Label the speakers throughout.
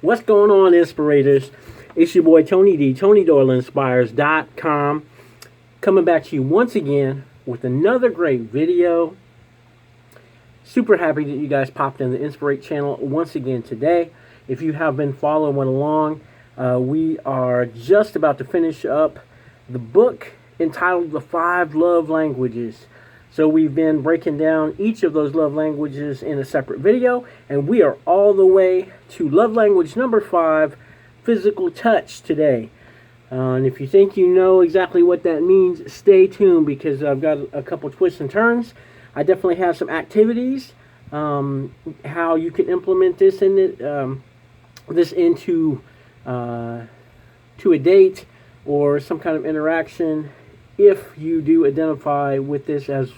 Speaker 1: What's going on, Inspirators? It's your boy Tony D, TonyDoyleInspires.com, coming back to you once again with another great video. Super happy that you guys popped in the Inspirate channel once again today. If you have been following along, we are just about to finish up the book entitled The 5 Love Languages. So we've been breaking down each of those love languages in a separate video, and we are all the way to love language number 5, physical touch, today. And if you think you know exactly what that means, stay tuned, because I've got a couple twists and turns. I definitely have some activities, how you can implement this into to a date or some kind of interaction if you do identify with this as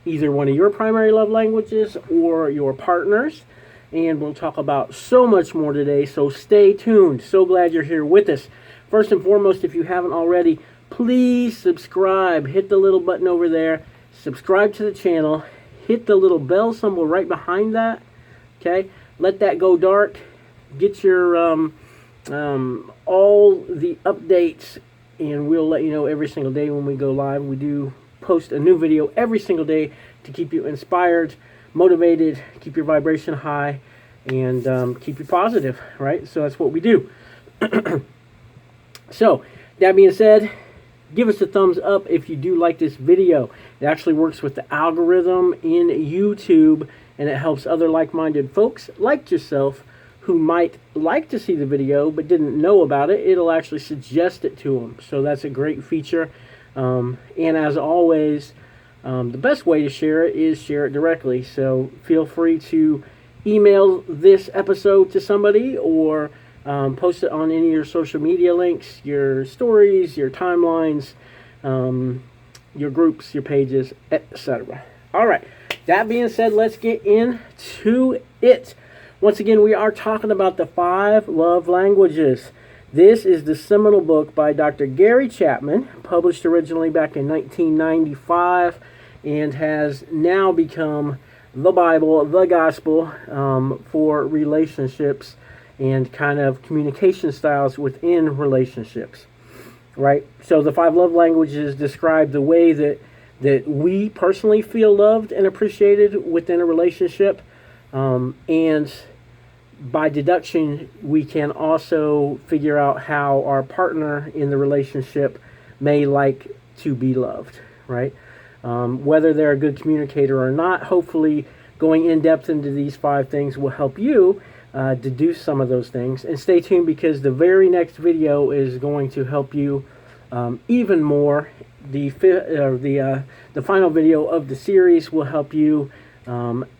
Speaker 1: either one of your primary love languages or your partner's. And we'll talk about so much more today, so stay tuned. So glad you're here with us. First and foremost, if you haven't already, please subscribe. Hit the little button over there. Subscribe to the channel. Hit the little bell symbol right behind that. Okay? Let that go dark. Get your all the updates, and we'll let you know every single day when we go live. We do post a new video every single day to keep you inspired, motivated, keep your vibration high, and keep you positive, right? So that's what we do. So, that being said, give us a thumbs up if you do like this video. It actually works with the algorithm in YouTube, and it helps other like-minded folks like yourself who might like to see the video but didn't know about it. It'll actually suggest it to them. So that's a great feature. And as always, the best way to share it is share it directly. So feel free to email this episode to somebody, or post it on any of your social media links, your stories, your timelines, your groups, your pages, etc. All right. That being said, let's get into it. Once again, we are talking about the 5 love languages. This is the seminal book by Dr. Gary Chapman, published originally back in 1995, and has now become the Bible, the gospel, for relationships and kind of communication styles within relationships, right? So the 5 love languages describe the way that we personally feel loved and appreciated within a relationship, and by deduction, we can also figure out how our partner in the relationship may like to be loved, right? Whether they're a good communicator or not, hopefully going in depth into these 5 things will help you deduce some of those things. And stay tuned, because the very next video is going to help you even more. The final video of the series will help you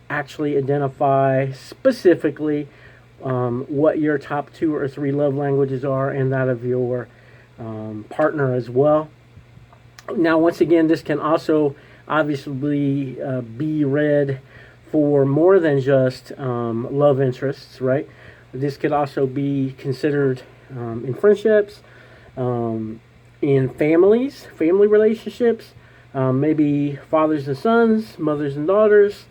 Speaker 1: actually identify specifically what your top 2 or 3 love languages are, and that of your partner as well. Now, once again, this can also obviously be read for more than just love interests, right? This could also be considered in friendships, in families, family relationships, maybe fathers and sons, mothers and daughters,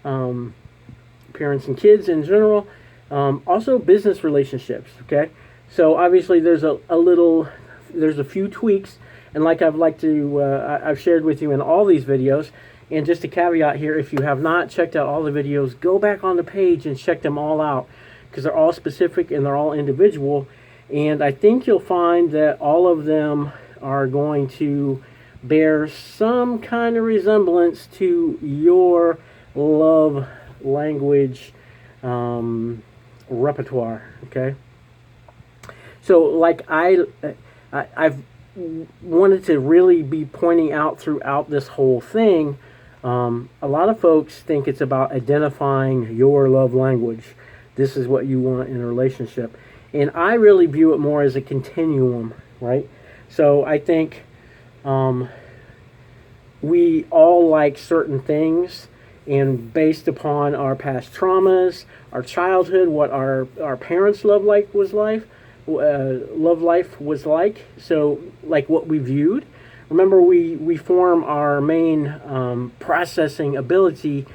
Speaker 1: parents and kids in general, also business relationships, okay? So obviously there's a few tweaks, and like I've shared with you in all these videos. And just a caveat here, if you have not checked out all the videos, go back on the page and check them all out, because they're all specific and they're all individual. And I think you'll find that all of them are going to bear some kind of resemblance to your love language repertoire, okay? So like I've wanted to really be pointing out throughout this whole thing, a lot of folks think it's about identifying your love language. This is what you want in a relationship. And I really view it more as a continuum, right? So I think we all like certain things, and based upon our past traumas, our childhood, what our parents' love life was like, so like what we viewed. Remember, we form our main processing ability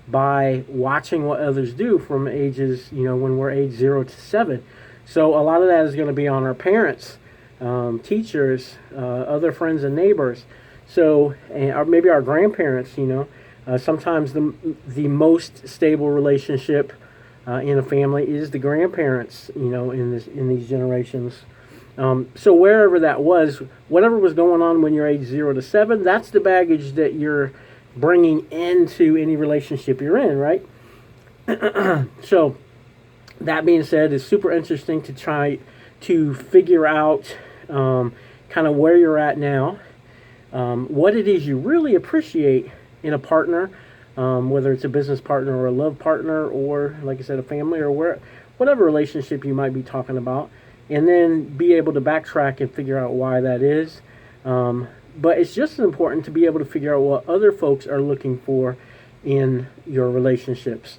Speaker 1: by watching what others do from ages, when we're age 0 to 7. So a lot of that is going to be on our parents, teachers, other friends and neighbors. So, or maybe our grandparents, sometimes the most stable relationship in a family is the grandparents, in these generations. So wherever that was, whatever was going on when you're age 0 to 7, that's the baggage that you're bringing into any relationship you're in, right? So that being said, it's super interesting to try to figure out kind of where you're at now, what it is you really appreciate in a partner, whether it's a business partner or a love partner, or like I said, a family, or whatever relationship you might be talking about, and then be able to backtrack and figure out why that is. But it's just as important to be able to figure out what other folks are looking for in your relationships.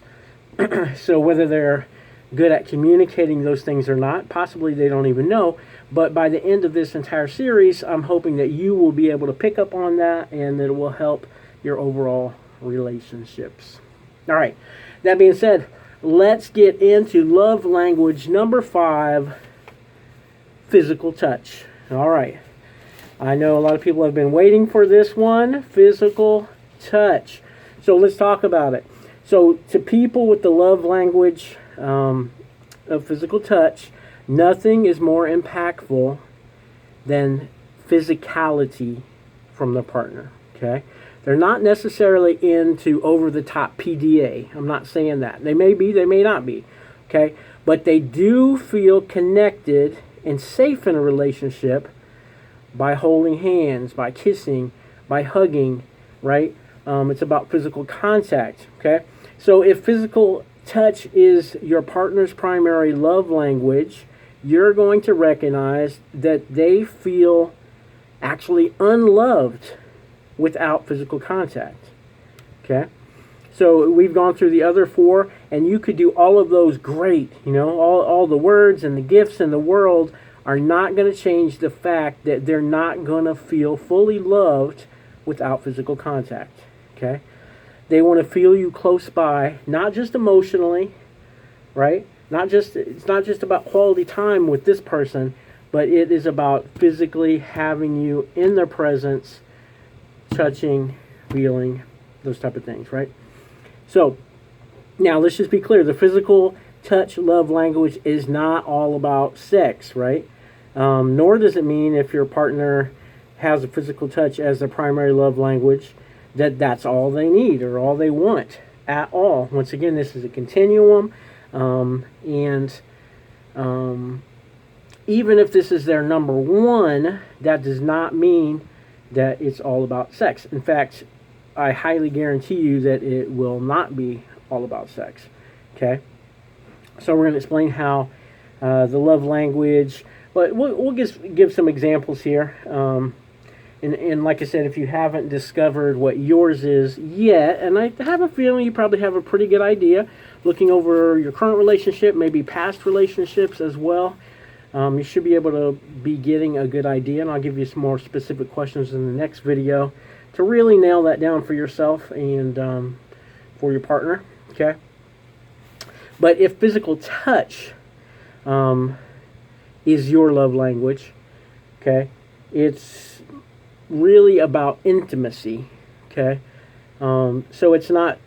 Speaker 1: So whether they're good at communicating those things or not, possibly they don't even know, but by the end of this entire series, I'm hoping that you will be able to pick up on that, and that it will help your overall relationships. All right, that being said, let's get into love language number 5, physical touch. All right, I know a lot of people have been waiting for this one, physical touch. So let's talk about it. So to people with the love language of physical touch, nothing is more impactful than physicality from the partner, okay? They're not necessarily into over-the-top PDA. I'm not saying that. They may be, they may not be, okay? But they do feel connected and safe in a relationship by holding hands, by kissing, by hugging, right? It's about physical contact, okay? So if physical touch is your partner's primary love language, you're going to recognize that they feel actually unloved without physical contact, okay? So we've gone through the other 4, and you could do all of those great, all the words and the gifts in the world are not going to change the fact that they're not going to feel fully loved without physical contact, okay? They want to feel you close by, not just emotionally, right? It's not just about quality time with this person, but it is about physically having you in their presence, touching, feeling, those type of things, right? So, now let's just be clear. The physical touch love language is not all about sex, right? Nor does it mean if your partner has a physical touch as their primary love language that that's all they need or all they want at all. Once again, this is a continuum, and even if this is their number 1, that does not mean that it's all about sex. In fact, I highly guarantee you that it will not be all about sex, okay? So we're going to explain how the love language, but we'll give some examples here. And like I said, if you haven't discovered what yours is yet, and I have a feeling you probably have a pretty good idea, looking over your current relationship, maybe past relationships as well, you should be able to be getting a good idea, and I'll give you some more specific questions in the next video to really nail that down for yourself and for your partner, okay? But if physical touch is your love language, okay, it's really about intimacy, okay? So it's not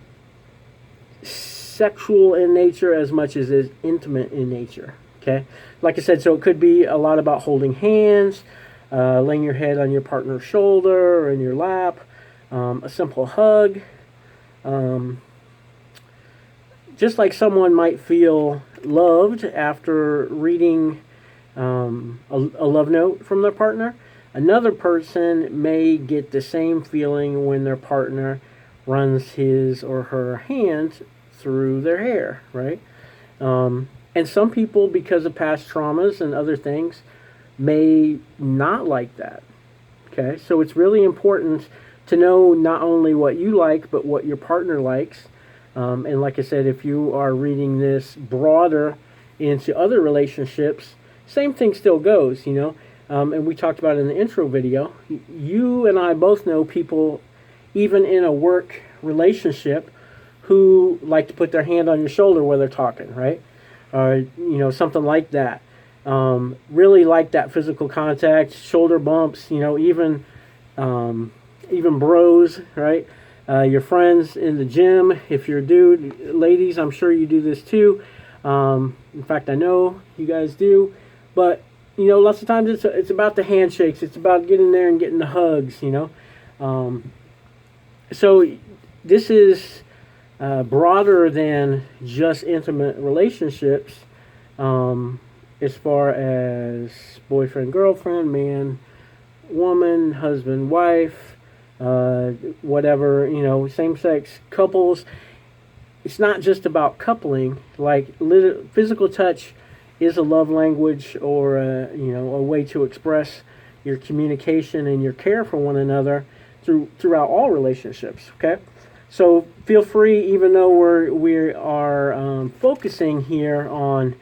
Speaker 1: sexual in nature as much as it's intimate in nature, okay? Like I said, so it could be a lot about holding hands, laying your head on your partner's shoulder or in your lap, a simple hug. Just like someone might feel loved after reading a love note from their partner, another person may get the same feeling when their partner runs his or her hand through their hair, right? And some people, because of past traumas and other things, may not like that, okay? So it's really important to know not only what you like, but what your partner likes. And like I said, if you are reading this broader into other relationships, same thing still goes, and we talked about it in the intro video. You and I both know people, even in a work relationship, who like to put their hand on your shoulder while they're talking, right? Or, something like that. Really like that physical contact, shoulder bumps, even bros, right? Your friends in the gym, if you're a dude, ladies, I'm sure you do this too. In fact, I know you guys do. But, lots of times it's about the handshakes. It's about getting there and getting the hugs, So this is broader than just intimate relationships, as far as boyfriend, girlfriend, man, woman, husband, wife, whatever, same-sex couples. It's not just about coupling. Like physical touch is a love language, or a way to express your communication and your care for one another throughout all relationships. Okay, so feel free, even though we are focusing here on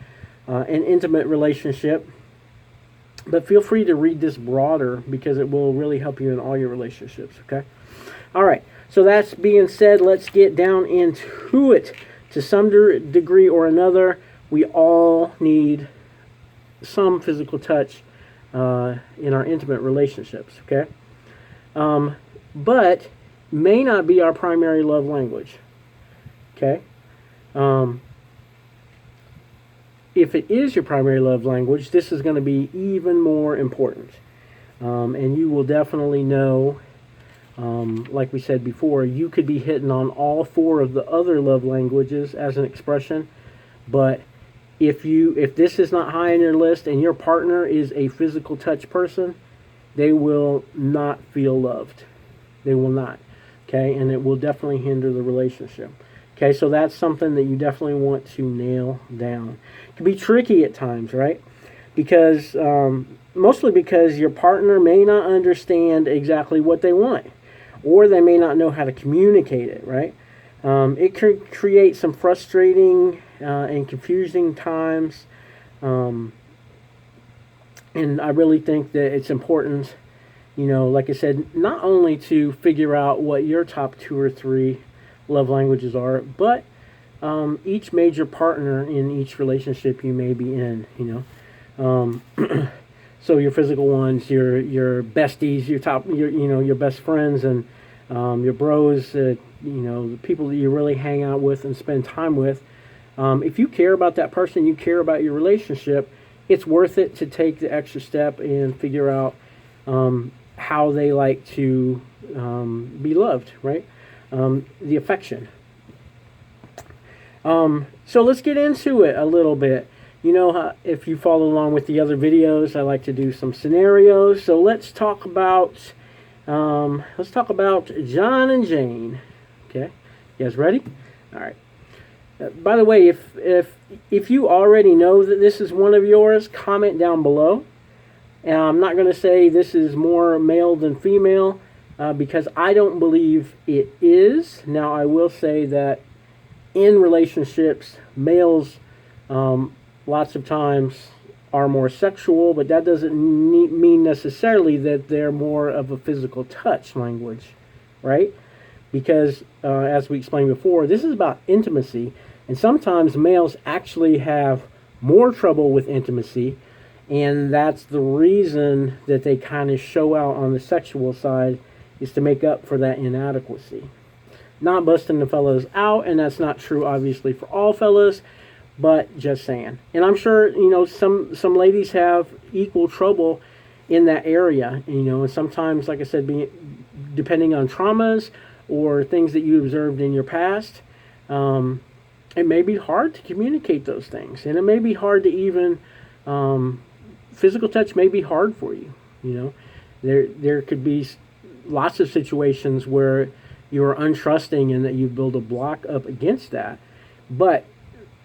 Speaker 1: an intimate relationship, but feel free to read this broader, because it will really help you in all your relationships. Okay, all right. So that's being said, let's get down into it. To some degree or another, we all need some physical touch in our intimate relationships, okay? But may not be our primary love language, okay? If it is your primary love language, this is going to be even more important. And you will definitely know, like we said before, you could be hitting on all 4 of the other love languages as an expression, but if this is not high on your list and your partner is a physical touch person, they will not feel loved. They will not. Okay, and it will definitely hinder the relationship. Okay, so that's something that you definitely want to nail down. It can be tricky at times, right? Because mostly because your partner may not understand exactly what they want, or they may not know how to communicate it, right? It could create some frustrating and confusing times. And I really think that it's important, like I said, not only to figure out what your top 2 or 3 love languages are, but each major partner in each relationship you may be in, So your physical ones, your besties, your best friends, and your bros, the people that you really hang out with and spend time with. If you care about that person, you care about your relationship, it's worth it to take the extra step and figure out how they like to be loved, right? The affection. So let's get into it a little bit. If you follow along with the other videos, I like to do some scenarios. So let's talk about John and Jane. Okay, you guys ready? All right. By the way, if you already know that this is one of yours, comment down below. And I'm not going to say this is more male than female, because I don't believe it is. Now, I will say that in relationships, males lots of times are more sexual, but that doesn't mean necessarily that they're more of a physical touch language, right? Because, as we explained before, this is about intimacy, and sometimes males actually have more trouble with intimacy, and that's the reason that they kind of show out on the sexual side, is to make up for that inadequacy. Not busting the fellas out, and that's not true, obviously, for all fellas, but just saying. And I'm sure, some ladies have equal trouble in that area, and sometimes, like I said, depending on traumas or things that you observed in your past, it may be hard to communicate those things, and it may be hard to even, physical touch may be hard for you, There could be lots of situations where you're untrusting and that you build a block up against that, but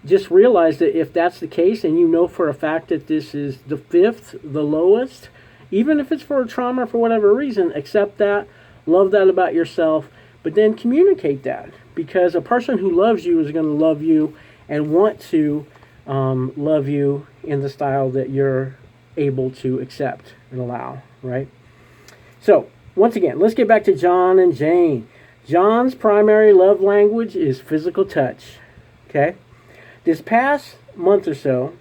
Speaker 1: just realize that if that's the case, and for a fact that this is the 5th, the lowest, even if it's for a trauma for whatever reason, accept that, love that about yourself, but then communicate that, because a person who loves you is going to love you and want to love you in the style that you're able to accept and allow, right? So, once again, let's get back to John and Jane. John's primary love language is physical touch. Okay? This past month or so,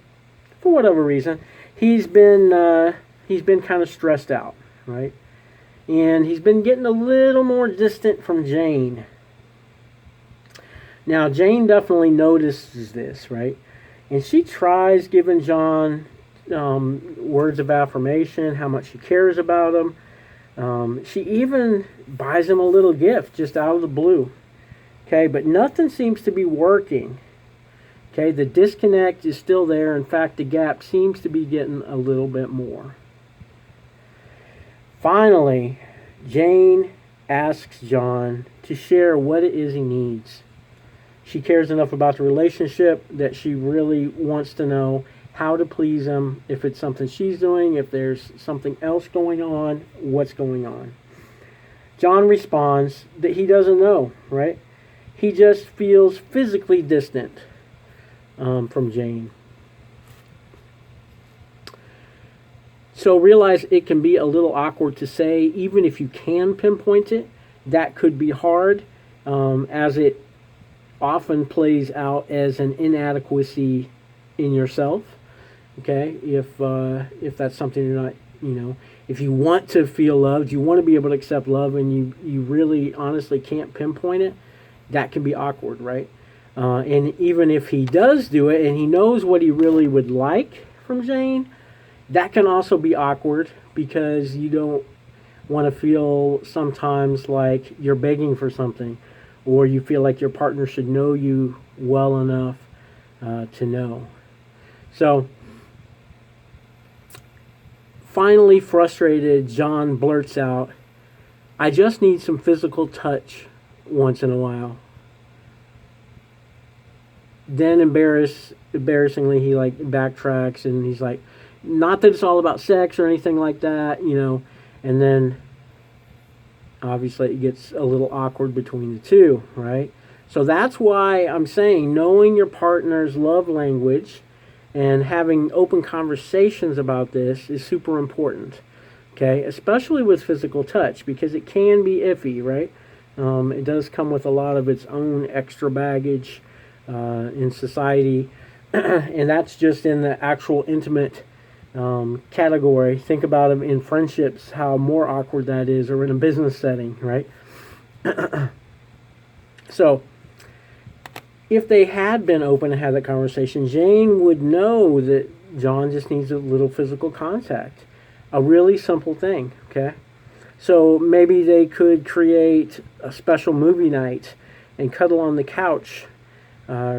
Speaker 1: for whatever reason, he's been kind of stressed out, right? And he's been getting a little more distant from Jane. Now, Jane definitely notices this, right? And she tries giving John words of affirmation, how much she cares about him. She even buys him a little gift just out of the blue. Okay, but nothing seems to be working. Okay, the disconnect is still there. In fact, the gap seems to be getting a little bit more. Finally, Jane asks John to share what it is he needs. She cares enough about the relationship that she really wants to know how to please him, if it's something she's doing, if there's something else going on, what's going on. John responds that he doesn't know, right? He just feels physically distant from Jane. So realize it can be a little awkward to say, even if you can pinpoint it, that could be hard, as it often plays out as an inadequacy in yourself. Okay, if that's something you're not, if you want to feel loved, you want to be able to accept love, and you really honestly can't pinpoint it, that can be awkward, right? And even if he does do it and he knows what he really would like from Jane, that can also be awkward, because you don't want to feel sometimes like you're begging for something, or you feel like your partner should know you well enough to know. So, finally frustrated, John blurts out, "I just need some physical touch once in a while." Then embarrassingly, he backtracks, and he's like, not that it's all about sex or anything like that, and then obviously it gets a little awkward between the two, right? So that's why I'm saying knowing your partner's love language and having open conversations about this is super important, okay? Especially with physical touch, because it can be iffy, right? It does come with a lot of its own extra baggage in society, and that's just in the actual intimate category. Think about them in friendships, how more awkward that is, or in a business setting, right? So, if they had been open and had that conversation, Jane would know that John just needs a little physical contact. A really simple thing, okay? So maybe they could create a special movie night and cuddle on the couch,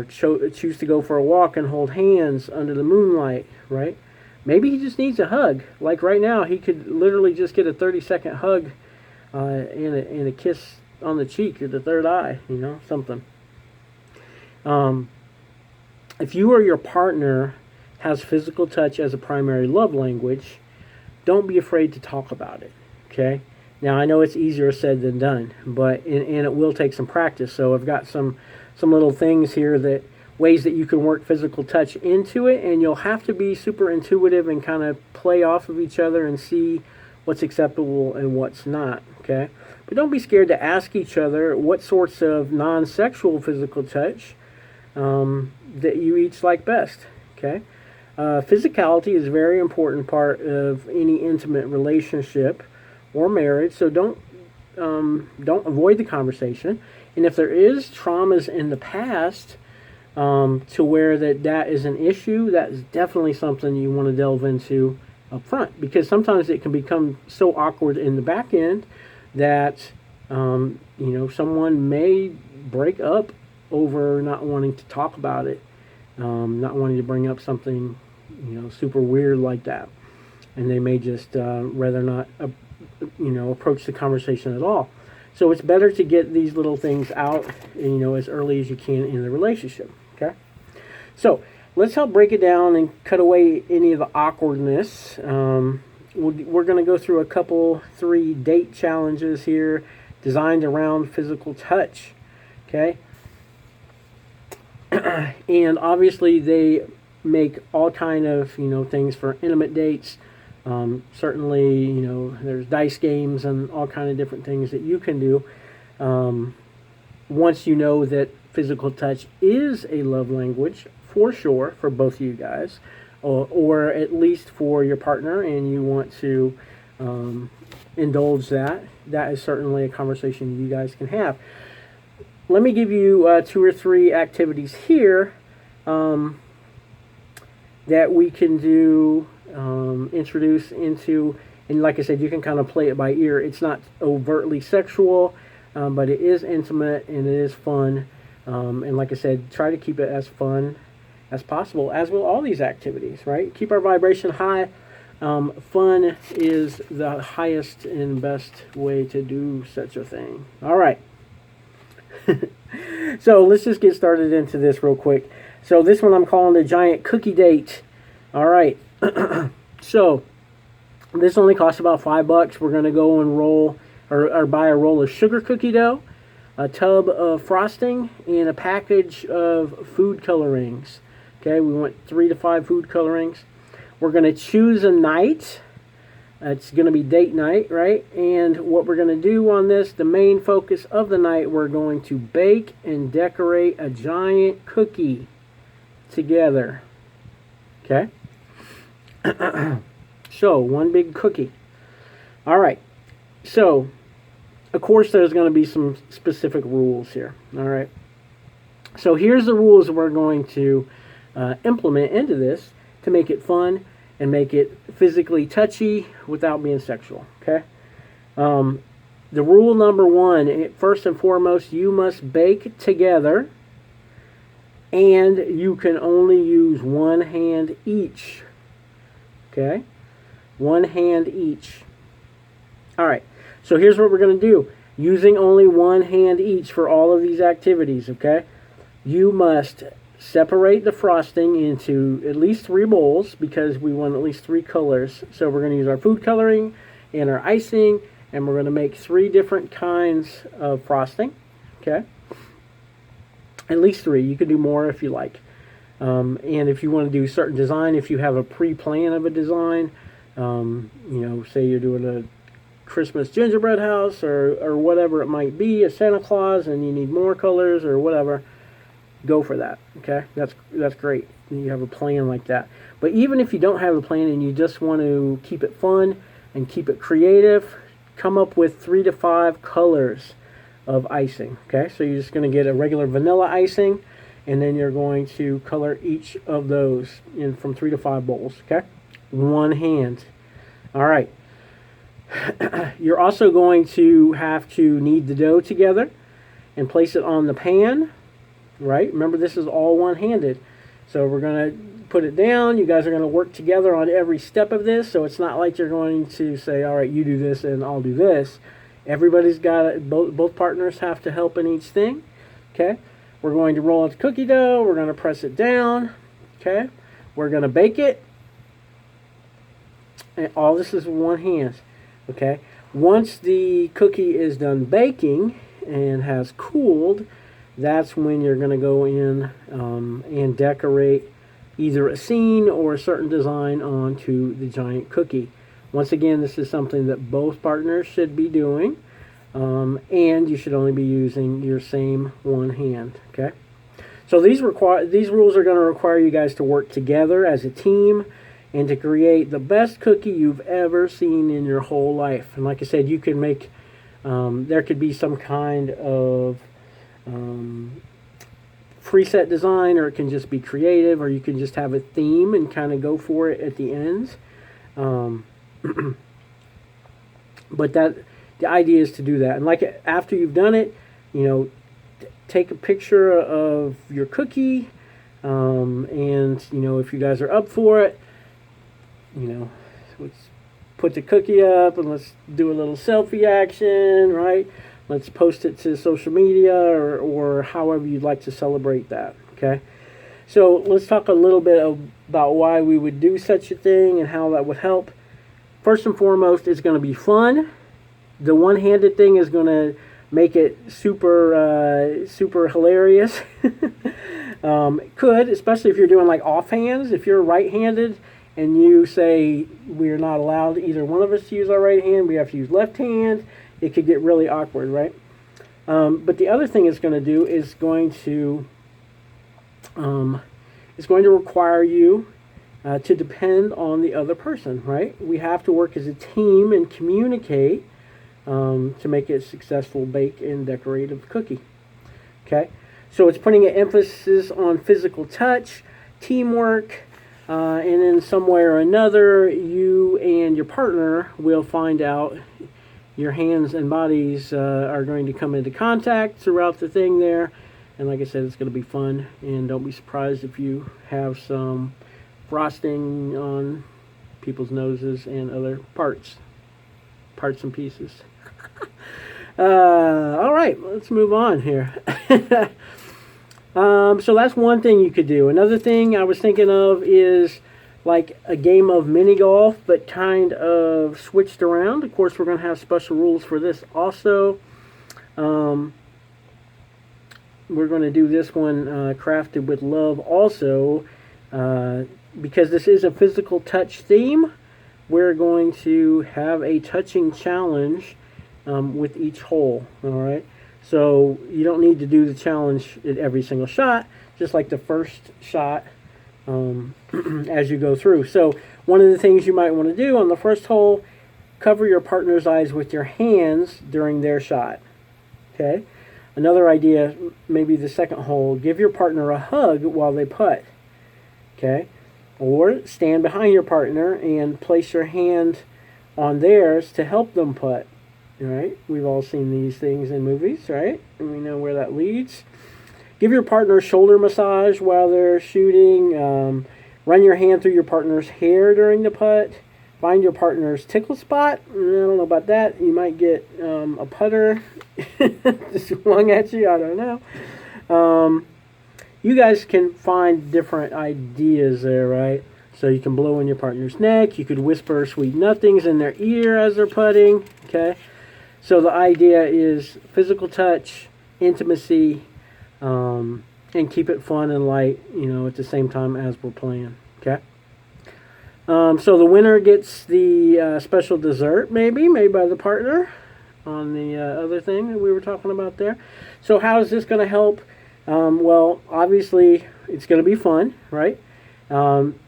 Speaker 1: choose to go for a walk and hold hands under the moonlight, right? Maybe he just needs a hug. Like right now, he could literally just get a 30-second hug and a kiss on the cheek or the third eye, something. If you or your partner has physical touch as a primary love language, don't be afraid to talk about it, okay? Now, I know it's easier said than done, but and it will take some practice. So I've got some little things here, ways that you can work physical touch into it, and you'll have to be super intuitive and kind of play off of each other and see what's acceptable and what's not, okay? But don't be scared to ask each other what sorts of non-sexual physical touch that you each like best, okay? Physicality is a very important part of any intimate relationship or marriage, so don't avoid the conversation. And if there is traumas in the past to where that is an issue, that is definitely something you want to delve into up front, because sometimes it can become so awkward in the back end that someone may break up over not wanting to talk about it, not wanting to bring up something super weird like that, and they may just rather not approach the conversation at all. So it's better to get these little things out as early as you can in the relationship, okay? So let's help break it down and cut away any of the awkwardness. We're going to go through 3 date challenges here designed around physical touch, okay? And obviously they make all kind of things for intimate dates. Certainly there's dice games and all kind of different things that you can do. Once you know that physical touch is a love language, for sure, for both of you guys, or at least for your partner, and you want to indulge that, that is certainly a conversation you guys can have. Let me give you 2 or 3 activities here that we can do, introduce into, and like I said, you can kind of play it by ear. It's not overtly sexual, but it is intimate and it is fun. And like I said, try to keep it as fun as possible, as will all these activities, right? Keep our vibration high. Fun is the highest and best way to do such a thing. All right. So let's just get started into this real quick. So this one I'm calling the giant cookie date. All right. So this only costs about $5. We're going to go and roll or buy a roll of sugar cookie dough, a tub of frosting, and a package of food colorings. Okay, we want 3 to 5 food colorings. We're going to choose a night. It's going to be date night, right? And what we're going to do on this, the main focus of the night, we're going to bake and decorate a giant cookie together. Okay? So, one big cookie. All right. So, of course, there's going to be some specific rules here. All right. So, here's the rules we're going to implement into this to make it fun and make it physically touchy without being sexual, okay? The rule number 1, first and foremost, you must bake together, and you can only use one hand each, okay? One hand each. All right, so here's what we're going to do. Using only one hand each for all of these activities, okay? You must separate the frosting into at least 3 bowls because we want at least 3 colors. So we're going to use our food coloring and our icing, and we're going to make 3 different kinds of frosting. Okay, at least 3. You can do more if you like. And if you want to do a certain design, if you have a pre-plan of a design, you know, say you're doing a Christmas gingerbread house or whatever it might be, a Santa Claus, and you need more colors or whatever, go for that. Okay, that's great. You have a plan like that. But even if you don't have a plan and you just want to keep it fun and keep it creative, come up with 3 to 5 colors of icing. Okay, so you're just going to get a regular vanilla icing, and then you're going to color each of those in from 3 to 5 bowls. Okay, one hand. All right. You're also going to have to knead the dough together and place it on the pan. Right? Remember, this is all one-handed. So we're going to put it down. You guys are going to work together on every step of this. So it's not like you're going to say, all right, you do this and I'll do this. Everybody's got it. Both partners have to help in each thing. Okay? We're going to roll out the cookie dough. We're going to press it down. Okay? We're going to bake it. And all this is one hand. Okay? Once the cookie is done baking and has cooled, that's when you're going to go in and decorate either a scene or a certain design onto the giant cookie. Once again, this is something that both partners should be doing, and you should only be using your same one hand. Okay, so these rules are going to require you guys to work together as a team and to create the best cookie you've ever seen in your whole life. And like I said, you can make there could be some kind of preset design, or it can just be creative, or you can just have a theme and kind of go for it at the ends. But the idea is to do that, and like after you've done it, you know, take a picture of your cookie, and you know, if you guys are up for it, you know, let's put the cookie up and let's do a little selfie action, right? Let's post it to social media or however you'd like to celebrate that, okay? So let's talk a little bit about why we would do such a thing and how that would help. First and foremost, it's going to be fun. The one-handed thing is going to make it super hilarious. It could, especially if you're doing like offhands. If you're right-handed and you say we're not allowed either one of us to use our right hand, we have to use left hand, it could get really awkward, right? But the other thing it's going to do is going to require you to depend on the other person, right? We have to work as a team and communicate to make it a successful bake and decorative cookie. Okay, so it's putting an emphasis on physical touch, teamwork, and in some way or another, you and your partner will find out your hands and bodies are going to come into contact throughout the thing there. And like I said, it's going to be fun. And don't be surprised if you have some frosting on people's noses and other parts and pieces. All right, let's move on here. So that's one thing you could do. Another thing I was thinking of is like a game of mini golf, but kind of switched around. Of course, we're going to have special rules for this also. We're going to do this one crafted with love also, because this is a physical touch theme. We're going to have a touching challenge with each hole. All right, so you don't need to do the challenge at every single shot, just like the first shot as you go through. So one of the things you might want to do on the first hole, cover your partner's eyes with your hands during their shot. Okay. Another idea, maybe the second hole, give your partner a hug while they putt. Okay. Or stand behind your partner and place your hand on theirs to help them putt. All right. We've all seen these things in movies, right? And we know where that leads. Give your partner a shoulder massage while they're shooting. Run your hand through your partner's hair during the putt. Find your partner's tickle spot. I don't know about that. You might get a putter swung at you. I don't know. You guys can find different ideas there, right? So you can blow in your partner's neck. You could whisper sweet nothings in their ear as they're putting. Okay. So the idea is physical touch, intimacy, and keep it fun and light, at the same time as we're playing. Okay. So the winner gets the special dessert, maybe made by the partner on the other thing that we were talking about there. So how is this going to help? Well, obviously, it's going to be fun, right?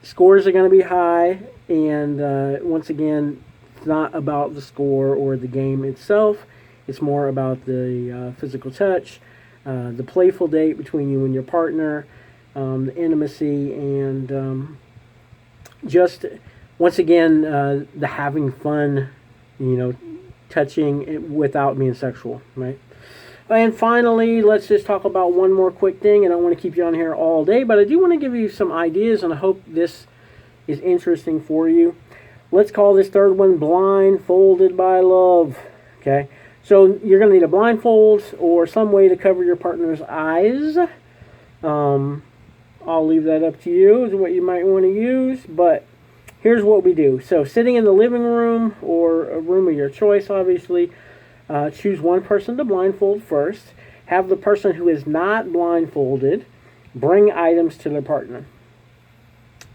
Speaker 1: Scores are going to be high, and once again, it's not about the score or the game itself. It's more about the physical touch, the playful date between you and your partner, the intimacy, and just, once again, the having fun, touching it without being sexual, right? And finally, let's just talk about one more quick thing. I don't want to keep you on here all day, but I do want to give you some ideas, and I hope this is interesting for you. Let's call this third one Blindfolded by Love. Okay, so you're going to need a blindfold or some way to cover your partner's eyes. I'll leave that up to you as what you might want to use, but here's what we do. So sitting in the living room or a room of your choice, obviously, choose one person to blindfold first. Have the person who is not blindfolded bring items to their partner.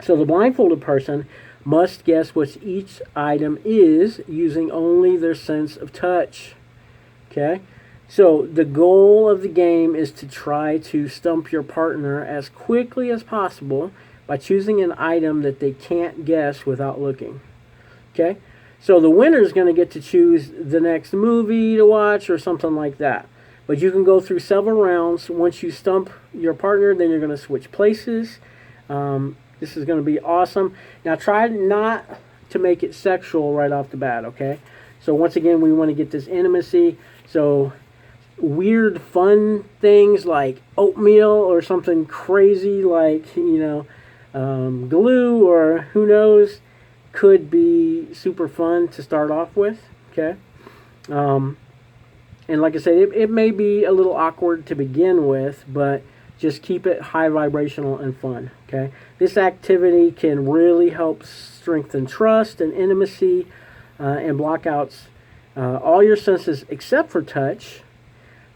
Speaker 1: So the blindfolded person must guess what each item is using only their sense of touch. Okay? So the goal of the game is to try to stump your partner as quickly as possible by choosing an item that they can't guess without looking. Okay? So the winner is going to get to choose the next movie to watch or something like that. But you can go through several rounds. Once you stump your partner, then you're going to switch places. This is going to be awesome. Now try not to make it sexual right off the bat, okay? So once again, we want to get this intimacy. So weird fun things like oatmeal or something crazy like, glue or who knows, could be super fun to start off with, okay? And like I said, it may be a little awkward to begin with, but just keep it high vibrational and fun, okay? This activity can really help strengthen trust and intimacy and block out all your senses except for touch,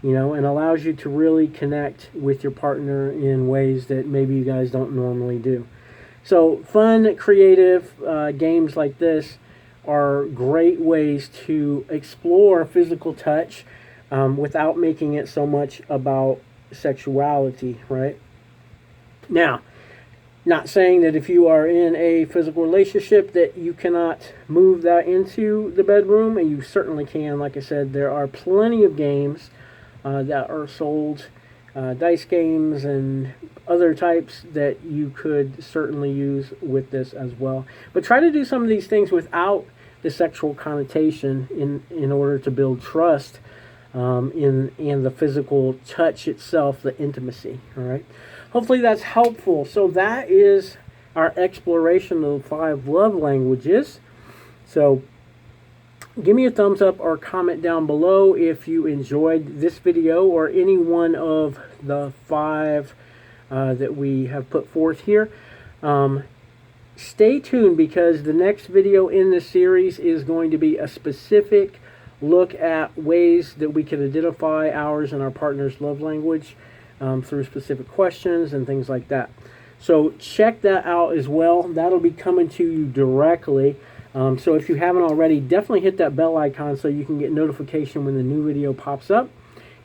Speaker 1: and allows you to really connect with your partner in ways that maybe you guys don't normally do. So fun, creative games like this are great ways to explore physical touch, without making it so much about sexuality, right? Now, not saying that if you are in a physical relationship that you cannot move that into the bedroom, and you certainly can. Like I said, there are plenty of games that are sold, dice games and other types that you could certainly use with this as well. But try to do some of these things without the sexual connotation in order to build trust in the physical touch itself, the intimacy. All right. Hopefully that's helpful. So that is our exploration of the 5 love languages. So give me a thumbs up or comment down below if you enjoyed this video or any one of the 5 that we have put forth here. Stay tuned, because the next video in this series is going to be a specific look at ways that we can identify ours and our partner's love language through specific questions and things like that. So check that out as well. That'll be coming to you directly. So if you haven't already, definitely hit that bell icon so you can get notification when the new video pops up.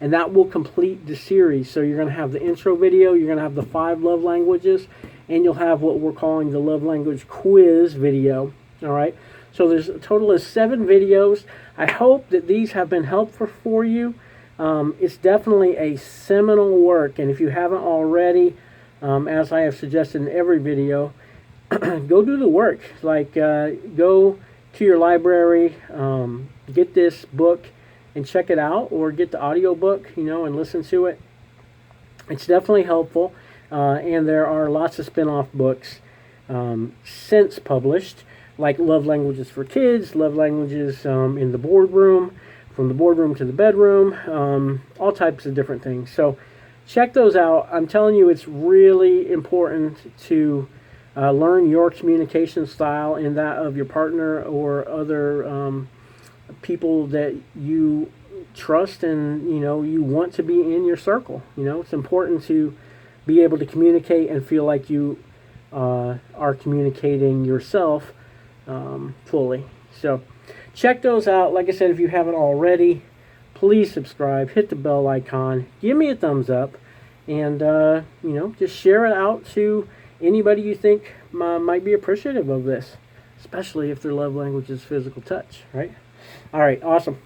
Speaker 1: And that will complete the series. So you're going to have the intro video, you're going to have the 5 love languages, and you'll have what we're calling the love language quiz video. All right. So there's a total of 7 videos. I hope that these have been helpful for you. It's definitely a seminal work, and if you haven't already, as I have suggested in every video, go do the work. Like, go to your library, get this book and check it out, or get the audio book, and listen to it. It's definitely helpful, and there are lots of spin-off books since published, like Love Languages for Kids, Love Languages in the Boardroom, From the Boardroom to the Bedroom, all types of different things. So check those out. I'm telling you, it's really important to learn your communication style and that of your partner or other people that you trust and you want to be in your circle. It's important to be able to communicate and feel like you are communicating yourself fully. So check those out. Like I said, if you haven't already, please subscribe, hit the bell icon, give me a thumbs up, and just share it out to anybody you think might be appreciative of this, especially if their love language is physical touch, right? All right, awesome.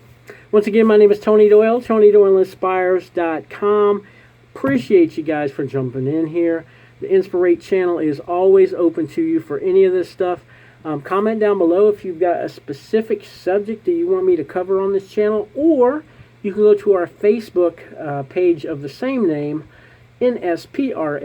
Speaker 1: Once again, my name is Tony Doyle, TonyDoyleInspires.com. Appreciate you guys for jumping in here. The NSPR8 channel is always open to you for any of this stuff. Comment down below if you've got a specific subject that you want me to cover on this channel, or you can go to our Facebook page of the same name, NSPR8.